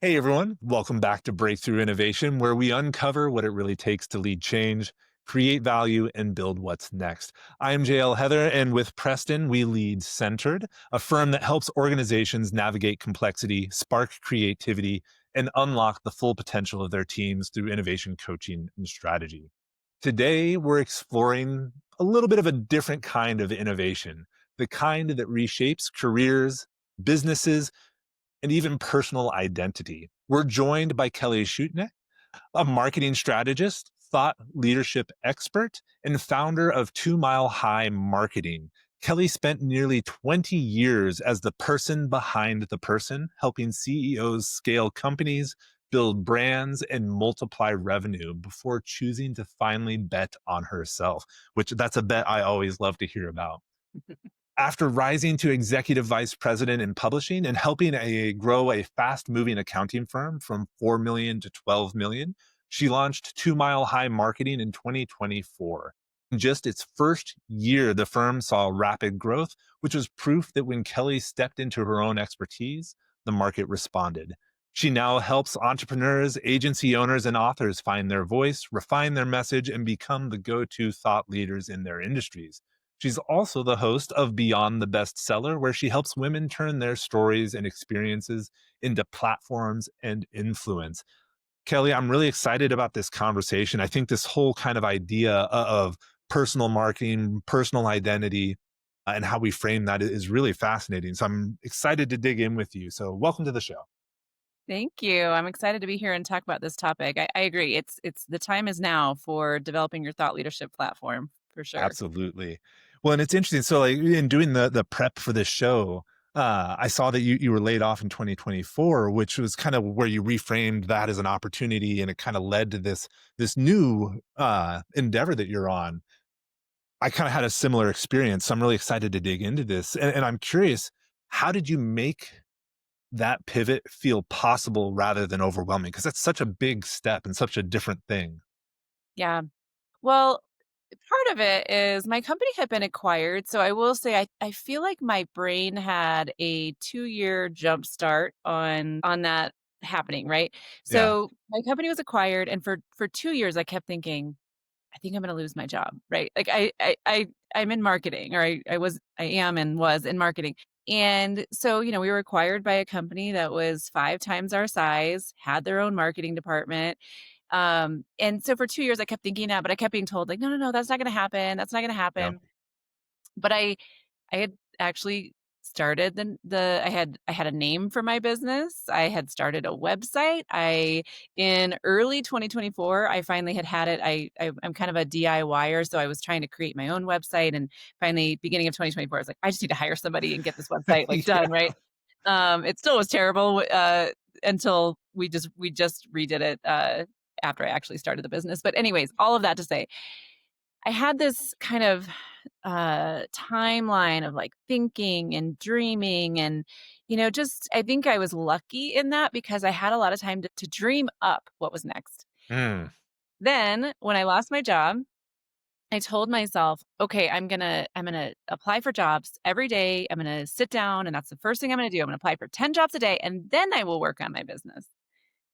Hey everyone, welcome back to Breakthrough Innovation, where we uncover what it really takes to lead change, create value, and build what's next. I am JL Heather, and with Preston, we lead Centered, a firm that helps organizations navigate complexity, spark creativity, and unlock the full potential of their teams through innovation coaching and strategy. Today, we're exploring a little bit of a different kind of innovation, the kind that reshapes careers, businesses, and even personal identity. We're joined by Kelly Schuknecht, a marketing strategist, thought leadership expert, and founder of 2 Mile High Marketing. Kelly spent nearly 20 years as the person behind the person, helping CEOs scale companies, build brands, and multiply revenue before choosing to finally bet on herself, which that's a bet I always love to hear about. After rising to executive vice president in publishing and helping grow a fast moving accounting firm from 4 million to 12 million, she launched 2 Mile High Marketing in 2024. In just its first year, the firm saw rapid growth, which was proof that when Kelly stepped into her own expertise, the market responded. She now helps entrepreneurs, agency owners, and authors find their voice, refine their message, and become the go to thought leaders in their industries. She's also the host of Beyond the Bestseller, where she helps women turn their stories and experiences into platforms and influence. Kelly, I'm really excited about this conversation. I think this whole kind of idea of personal marketing, personal identity, and how we frame that is really fascinating. So I'm excited to dig in with you. So welcome to the show. Thank you. I'm excited to be here and talk about this topic. I agree. It's the time is now for developing your thought leadership platform for sure. Absolutely. Well, and it's interesting. So, like in doing the prep for this show, I saw that you were laid off in 2024, which was kind of where you reframed that as an opportunity, and it kind of led to this new endeavor that you're on. I kind of had a similar experience, so I'm really excited to dig into this, and I'm curious, how did you make that pivot feel possible rather than overwhelming? Because that's such a big step and such a different thing. Yeah. Well, part of it is my company had been acquired. So I will say I feel like my brain had a 2-year jump start on that happening, right? Yeah. So my company was acquired and for 2 years I kept thinking, I think I'm gonna lose my job, right? Like I'm in marketing or I am and was in marketing. And so, we were acquired by a company that was 5 times our size, had their own marketing department. And so for 2 years I kept thinking that, but I kept being told like, "No, no, no, that's not gonna happen. That's not gonna Yeah. happen." But I had actually started I had a name for my business. I had started a website. I In early 2024, I finally had it. I'm kind of a DIYer, so I was trying to create my own website, and finally, beginning of 2024, I was like, "I just need to hire somebody and get this website, like, done," Yeah. right? It still was terrible, until we just redid it, after I actually started the business. But anyways, all of that to say, I had this kind of timeline of like thinking and dreaming and just I think I was lucky in that because I had a lot of time to dream up what was next. Mm. Then when I lost my job, I told myself, okay, I'm gonna apply for jobs every day. I'm gonna sit down and that's the first thing I'm gonna do. I'm gonna apply for 10 jobs a day and then I will work on my business.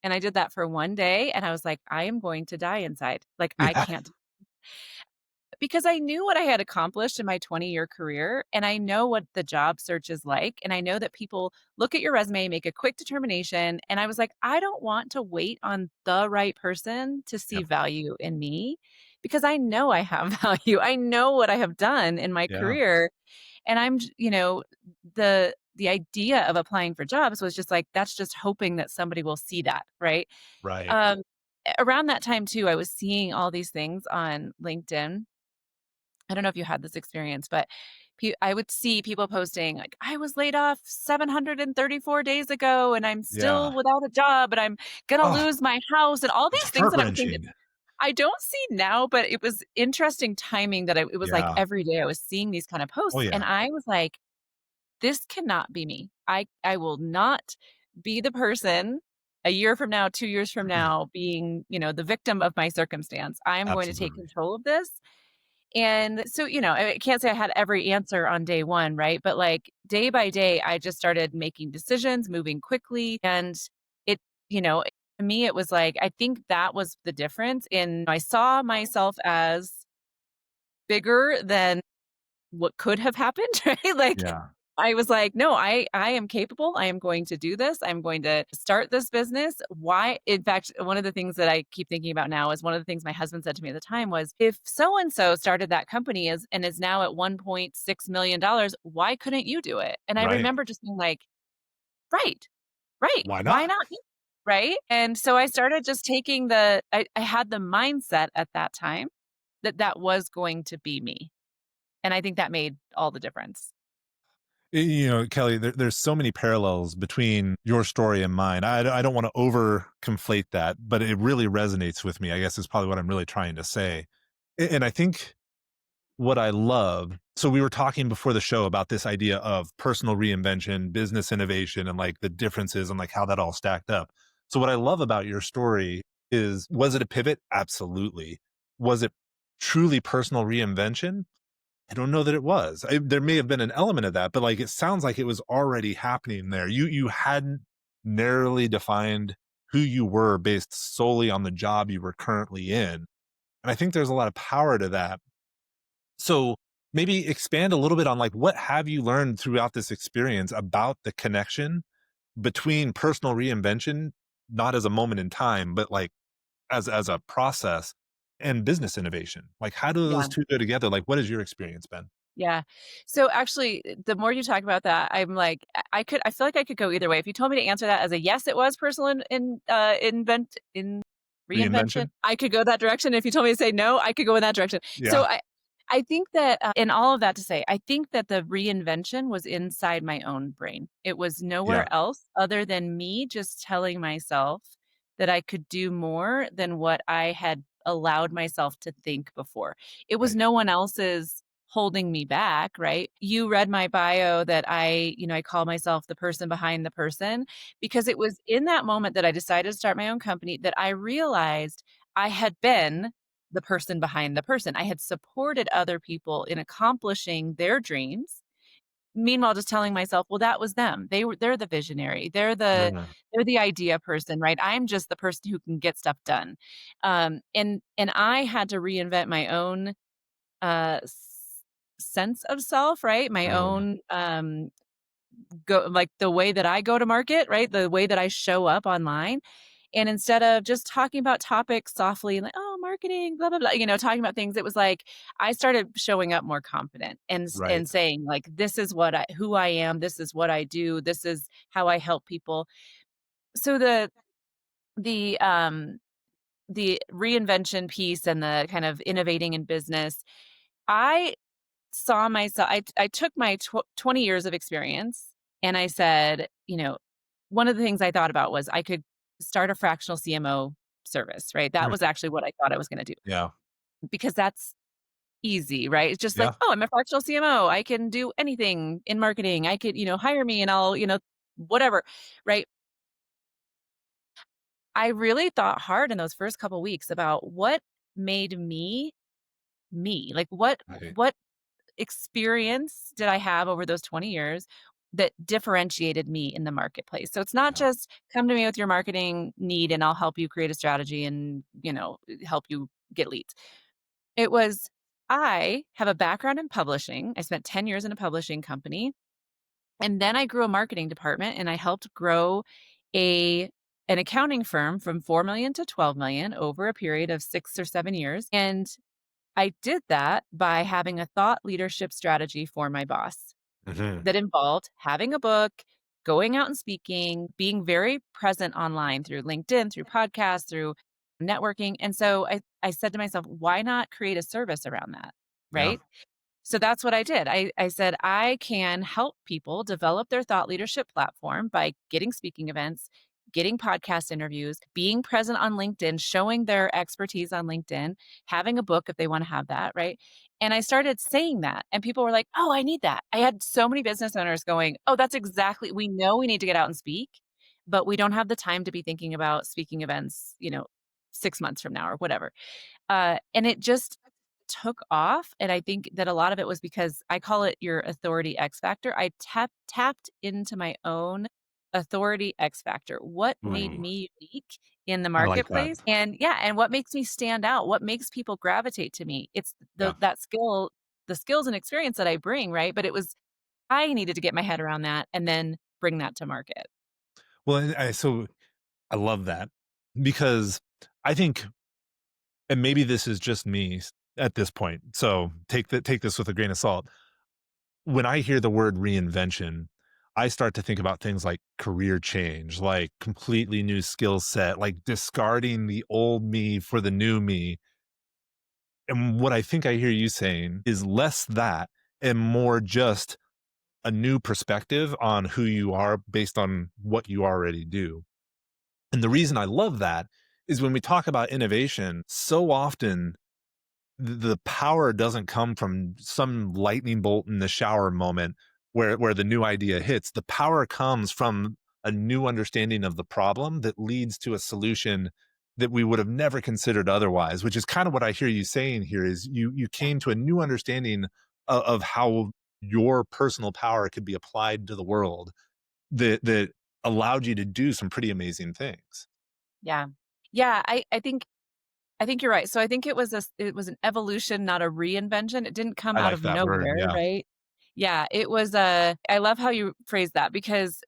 And I did that for one day and I was like, I am going to die inside. Like I Yeah. can't, because I knew what I had accomplished in my 20-year career, and I know what the job search is like, and I know that people look at your resume, make a quick determination, and I was like, I don't want to wait on the right person to see Yeah. value in me because I know I have value. I know what I have done in my Yeah. career, and the idea of applying for jobs was just like that's just hoping that somebody will see that, right? Right. Um, Around that time too, I was seeing all these things on LinkedIn. I don't know if you had this experience, but I would see people posting like, "I was laid off 734 days ago, and I'm Yeah. still without a job, and I'm gonna Oh, lose my house," and all it's these things that I'm thinking heart-wrenching. I don't see now, but it was interesting timing that it was like Yeah. every day I was seeing these kind of Oh, posts, yeah. and I was like, "This cannot be me. I will not be the person a year from now, 2 years from now being, the victim of my circumstance. I am going to take Absolutely. control of this." And so, I can't say I had every answer on day 1, right? But, like, day by day, I just started making decisions, moving quickly, and it to me, it was like, I think that was the difference in I saw myself as bigger than what could have happened, right? Like, Yeah. I was like, "No, I am capable. I am going to do this. I'm going to start this business." Why in fact, one of the things that I keep thinking about now is one of the things my husband said to me at the time was, "If so and so started that company and is now at $1.6 million, why couldn't you do it?" And I Right. remember just being like, "Right. Right. Why Why not? not me?" Right? And so I started just taking I had the mindset at that time that that was going to be me. And I think that made all the difference. Kelly, there's so many parallels between your story and mine. I don't want to over conflate that, but it really resonates with me, I guess is probably what I'm really trying to say. And I think what I love, so we were talking before the show about this idea of personal reinvention, business innovation, and like the differences and like how that all stacked up. So what I love about your story is, was it a pivot? Absolutely. Was it truly personal reinvention? I don't know that it was. There may have been an element of that, but like it sounds like it was already happening there. You hadn't narrowly defined who you were based solely on the job you were currently in. And I think there's a lot of power to that. So maybe expand a little bit on like what have you learned throughout this experience about the connection between personal reinvention, not as a moment in time, but like as a process, and business innovation. Like how do Yeah. those two go together? Like what has your experience been? Yeah. So actually, the more you talk about that, I'm like, I feel like I could go either way. If you told me to answer that as a yes, it was personal in reinvention, Reinvention? I could go that direction. If you told me to say no, I could go in that direction. So Yeah. I think that in all of that to say, I think that the reinvention was inside my own brain. It was Yeah. nowhere else other than me just telling myself that I could do more than what I had allowed myself to think before. It was Right. no one else's holding me back, right? You read my bio that I call myself the person behind the person because it was in that moment that I decided to start my own company that I realized I had been the person behind the person. I had supported other people in accomplishing their dreams. Meanwhile, just telling myself, well, that was them. They're the visionary. Yeah. They're the idea person, right? I'm just the person who can get stuff done. And I had to reinvent my own sense of self, right? My Mm. own go like the way that I go to market, right? The way that I show up online. And instead of just talking about topics softly, like, oh, marketing, blah, blah, blah, talking about things, it was like I started showing up more confident Right. and saying, like, this is who I am, this is what I do, this is how I help people. So the um the reinvention piece and the kind of innovating in business, I saw myself I took my 20 years of experience and I said, one of the things I thought about was I could start a fractional CMO service, right? That Mm. was actually what I thought I was gonna do Yeah. because that's easy, right? It's just like, Yeah. "Oh, I'm a fractional CMO. I can do anything in marketing. I could, hire me and I'll, whatever," right? I really thought hard in those first couple weeks about what made me me. Like Right. what experience did I have over those 20 years that differentiated me in the marketplace? So it's not Yeah. just come to me with your marketing need and I'll help you create a strategy and, help you get leads. It was I have a background in publishing. I spent 10 years in a publishing company and then I grew a marketing department and I helped grow a an accounting firm from 4 million to 12 million over a period of 6 or 7 years. And I did that by having a thought leadership strategy for my boss Mhm. that involved having a book, going out and speaking, being very present online through LinkedIn, through podcasts, through networking. And so I said to myself, why not create a service around that? Yeah. Right. So that's what I did. I said, I can help people develop their thought leadership platform by getting speaking events, getting podcast interviews, being present on LinkedIn, showing their expertise on LinkedIn, having a book if they want to have that, right? And I started saying that, and people were like, oh, I need that. I had so many business owners going, oh, that's exactly, we know we need to get out and speak, but we don't have the time to be thinking about speaking events, 6 months from now or whatever. And it just took off, and I think that a lot of it was because I call it your authority X factor. I tapped into my own authority X factor. What made Ooh, me unique in the I like that. marketplace? And yeah, and what makes me stand out? What makes people gravitate to me? It's Yeah. the skills and experience that I bring, right? But I needed to get my head around that and then bring that to market. Well, and so I love that because I think, and maybe this is just me at this point. So take this with a grain of salt. When I hear the word reinvention, I start to think about things like career change, like completely new skill set, like discarding the old me for the new me. And what I think I hear you saying is less that and more just a new perspective on who you are based on what you already do. And the reason I love that is when we talk about innovation, so often the power doesn't come from some lightning bolt in the shower moment where the new idea hits. The power comes from a new understanding of the problem that leads to a solution that we would have never considered otherwise, which is kind of what I hear you saying here is you Yeah. came to a new understanding of how your personal power could be applied to the world that allowed you to do some pretty amazing things. Yeah. Yeah, I think you're right. So I think it was an evolution, not a reinvention. It didn't come I out like of that word. nowhere, Yeah. right? Yeah, it was a I love how you phrased that because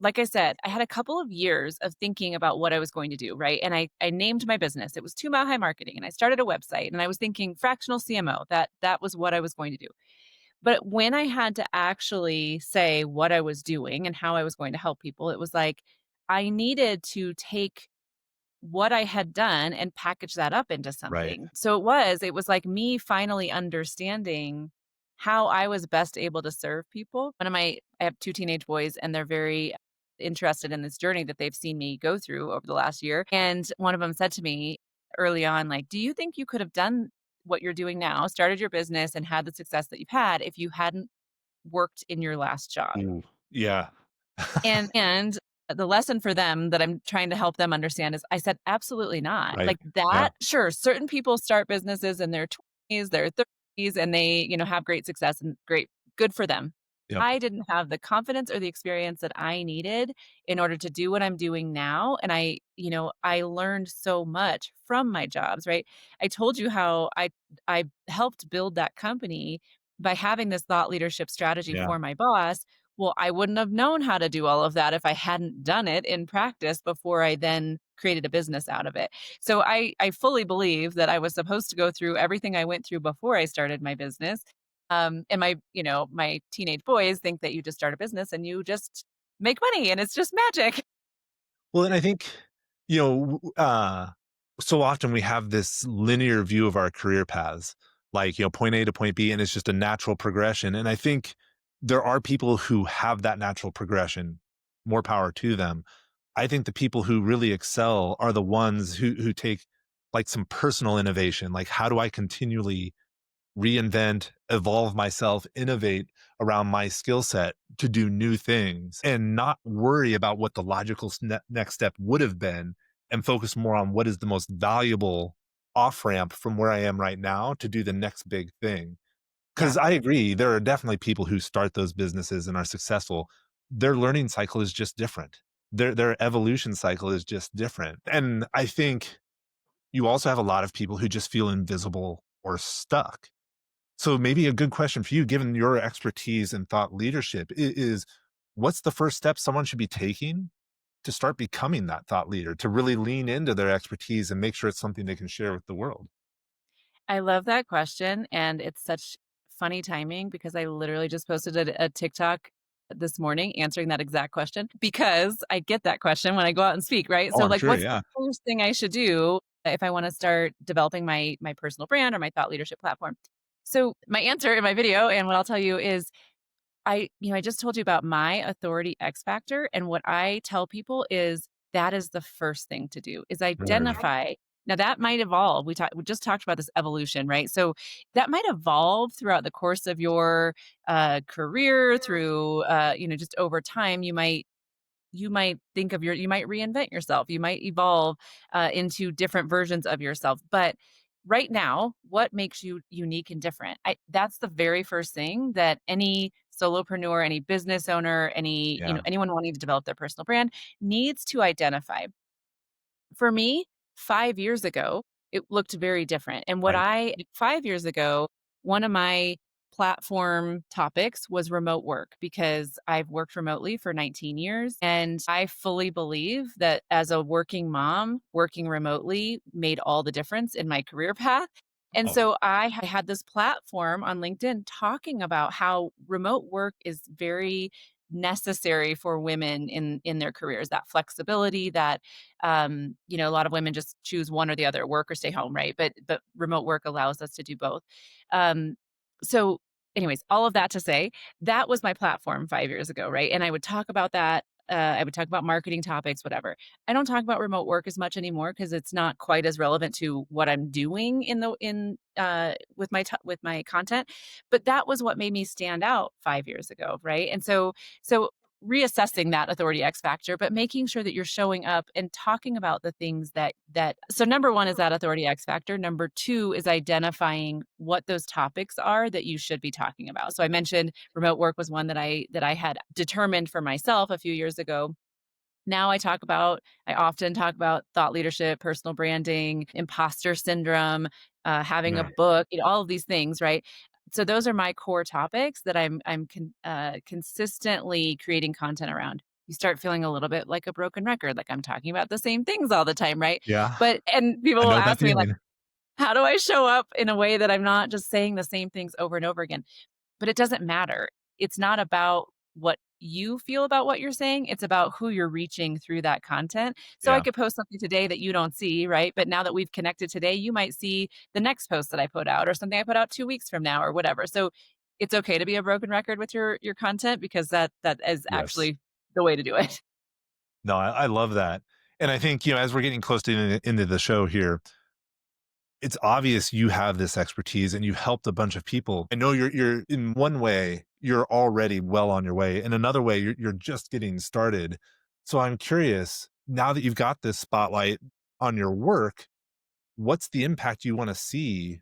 like I said, I had a couple of years of thinking about what I was going to do, right? And I named my business. It was 2 Mile High Marketing and I started a website and I was thinking fractional CMO. That was what I was going to do. But when I had to actually say what I was doing and how I was going to help people, it was like I needed to take what I had done and package that up into Right. something. So it was like me finally understanding how I was best able to serve people. I have 2 teenage boys and they're very interested in this journey that they've seen me go through over the last year. And one of them said to me early on, like, "Do you think you could have done what you're doing now, started your business and had the success that you've had if you hadn't worked in your last job?" Ooh, yeah. And the lesson for them that I'm trying to help them understand is I said, "Absolutely not." Right. Like Yeah. that sure, certain people start businesses in their 20s, their 30s, and they, have great success and great good for them. Yep. I didn't have the confidence or the experience that I needed in order to do what I'm doing now, and I learned so much from my jobs, right? I told you how I helped build that company by having this thought leadership strategy Yeah. for my boss. Well, I wouldn't have known how to do all of that if I hadn't done it in practice before I then created a business out of it. So I fully believe that I was supposed to go through everything I went through before I started my business. And my teenage boys think that you just start a business and you just make money and it's just magic. Well, and I think, you know, so often we have this linear view of our career paths, like, point A to point B, and it's just a natural progression. And I think there are people who have that natural progression, more power to them. I think the people who really excel are the ones who take like some personal innovation, like how do I continually reinvent, evolve myself, innovate around my skill set to do new things and not worry about what the logical next step would have been and focus more on what is the most valuable off ramp from where I am right now to do the next big thing. Yeah, Because I agree, there are definitely people who start those businesses and are successful. Their learning cycle is just different. Their evolution cycle is just different. And I think you also have a lot of people who just feel invisible or stuck. So maybe a good question for you, given your expertise in thought leadership, is what's the first step someone should be taking to start becoming that thought leader, to really lean into their expertise and make sure it's something they can share with the world? I love that question, and it's such funny timing because I literally just posted a TikTok this morning answering that exact question because I get that question when I go out and speak, right? Oh, So, I'm like, sure. what's the Yeah. first thing I should do if I wanna start developing my personal brand or my thought leadership platform? So, my answer in my video and what I'll tell you is I just told you about my authority X factor, and what I tell people is that is the first thing to do, is Word. identify. Now that might evolve. We just talked about this evolution, right? So that might evolve throughout the course of your, career through, just over time, you might think of you might reinvent yourself. You might evolve into different versions of yourself. But right now, what makes you unique and different? That's the very first thing that any solopreneur, any business owner, Yeah. anyone wanting to develop their personal brand needs to identify. For me, 5 years ago, it looked very different, and Right. 5 years ago, one of my platform topics was remote work because I've worked remotely for 19 years, and I fully believe that as a working mom, working remotely made all the difference in my career path, and Oh, yeah. so I had this platform on LinkedIn talking about how remote work is very necessary for women in their careers, that flexibility, that a lot of women just choose one or the other, work or stay home, right? But remote work allows us to do both. Um, so anyways, all of that to say, that was my platform 5 years ago, right? And I would talk about that. I would talk about marketing topics, whatever. I don't talk about remote work as much anymore because it's not quite as relevant to what I'm doing with my content. But that was what made me stand out 5 years ago, right? And so reassessing that authority X factor, but making sure that you're showing up and talking about the things that so number 1 is that authority X factor. Number 2 is identifying what those topics are that you should be talking about. So I mentioned remote work was one that I had determined for myself a few years ago. Now I often talk about thought leadership, personal branding, imposter syndrome, having a Yeah. book, all of these things, right? So those are my core topics that consistently creating content around. You start feeling a little bit like a broken record, like I'm talking about the same things all the time, right? Yeah. And people I will know that ask me like, feeling. how do I show up in a way that I'm not just saying the same things over and over again? But it doesn't matter. It's not about what you feel about what you're saying, it's about who you're reaching through that content. So I Yeah. could post something today that you don't see, right? But now that we've connected today, you might see the next post that I put out or something I put out 2 weeks from now or whatever. So it's okay to be a broken record with your content because that is Yes. actually the way to do it. No, I love that. And I think, as we're getting close to into the show here, it's obvious you have this expertise and you've helped a bunch of people. I know you're in one way, you're already well on your way. In another way, you're just getting started. So I'm curious, now that you've got this spotlight on your work, what's the impact you want to see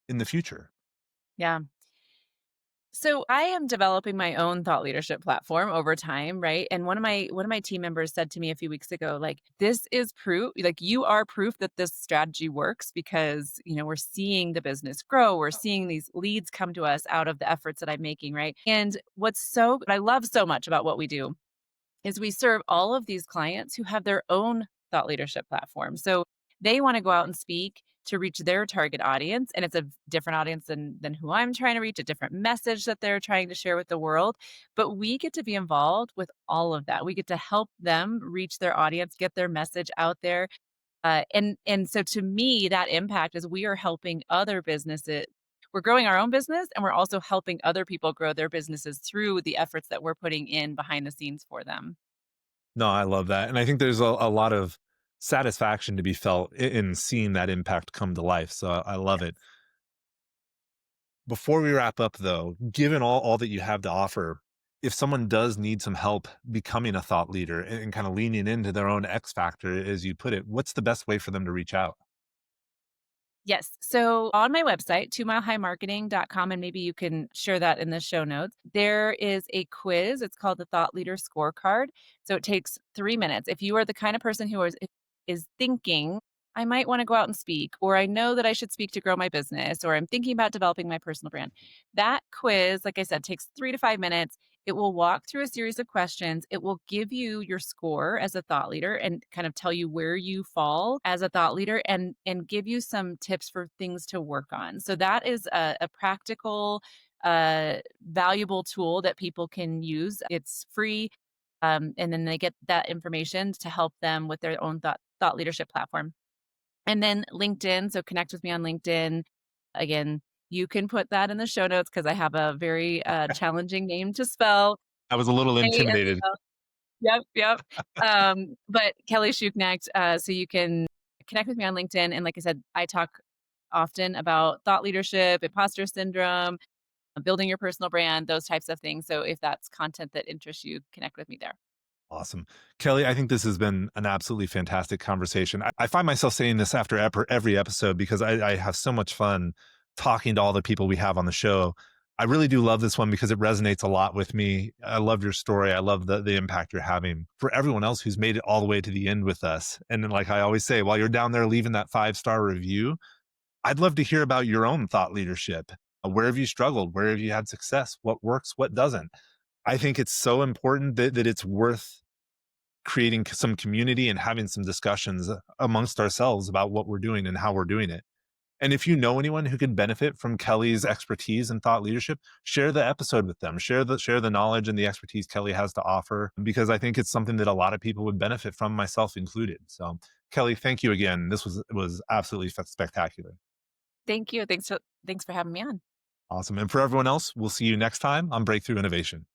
in the future? Yeah. So I am developing my own thought leadership platform over time, right? And one of my team members said to me a few weeks ago, like, this is proof, like you are proof that this strategy works because, we're seeing the business grow. We're seeing these leads come to us out of the efforts that I'm making, right? And what I love so much about what we do is we serve all of these clients who have their own thought leadership platform. So they want to go out and speak to reach their target audience. And it's a different audience than who I'm trying to reach, a different message that they're trying to share with the world. But we get to be involved with all of that. We get to help them reach their audience, get their message out there. And so to me, that impact is we are helping other businesses. We're growing our own business and we're also helping other people grow their businesses through the efforts that we're putting in behind the scenes for them. No, I love that. And I think there's a lot of satisfaction to be felt in seeing that impact come to life. So I love it. Yes. Before we wrap up, though, given all that you have to offer, if someone does need some help becoming a thought leader and kind of leaning into their own X factor, as you put it, what's the best way for them to reach out? Yes. So on my website, 2milehighmarketing.com, and maybe you can share that in the show notes, there is a quiz. It's called the Thought Leader Scorecard. So it takes 3 minutes. If you are the kind of person who is thinking, I might want to go out and speak, or I know that I should speak to grow my business, or I'm thinking about developing my personal brand. That quiz, like I said, takes 3 to 5 minutes. It will walk through a series of questions. It will give you your score as a thought leader and kind of tell you where you fall as a thought leader and give you some tips for things to work on. So that is a practical, valuable tool that people can use. It's free. And then they get that information to help them with their own thought leadership platform. And then LinkedIn. So connect with me on LinkedIn. Again, you can put that in the show notes because I have a very challenging name to spell. I was a little And intimidated. yep, yep. But Kelly Schuknecht, so you can connect with me on LinkedIn. And like I said, I talk often about thought leadership, imposter syndrome, building your personal brand, those types of things. So if that's content that interests you, connect with me there. Awesome. Kelly, I think this has been an absolutely fantastic conversation. I find myself saying this after every episode because I have so much fun talking to all the people we have on the show. I really do love this one because it resonates a lot with me. I love your story. I love the impact you're having for everyone else who's made it all the way to the end with us. And then, like I always say, while you're down there leaving that 5-star review, I'd love to hear about your own thought leadership. Where have you struggled? Where have you had success? What works? What doesn't? I think it's so important that it's worth creating some community and having some discussions amongst ourselves about what we're doing and how we're doing it. And if you know anyone who could benefit from Kelly's expertise and thought leadership, share the episode with them. Share the knowledge and the expertise Kelly has to offer, because I think it's something that a lot of people would benefit from, myself included. So, Kelly, thank you again. This was absolutely spectacular. Thank you. Thanks for having me on. Awesome. And for everyone else, we'll see you next time on Breakthrough Innovation.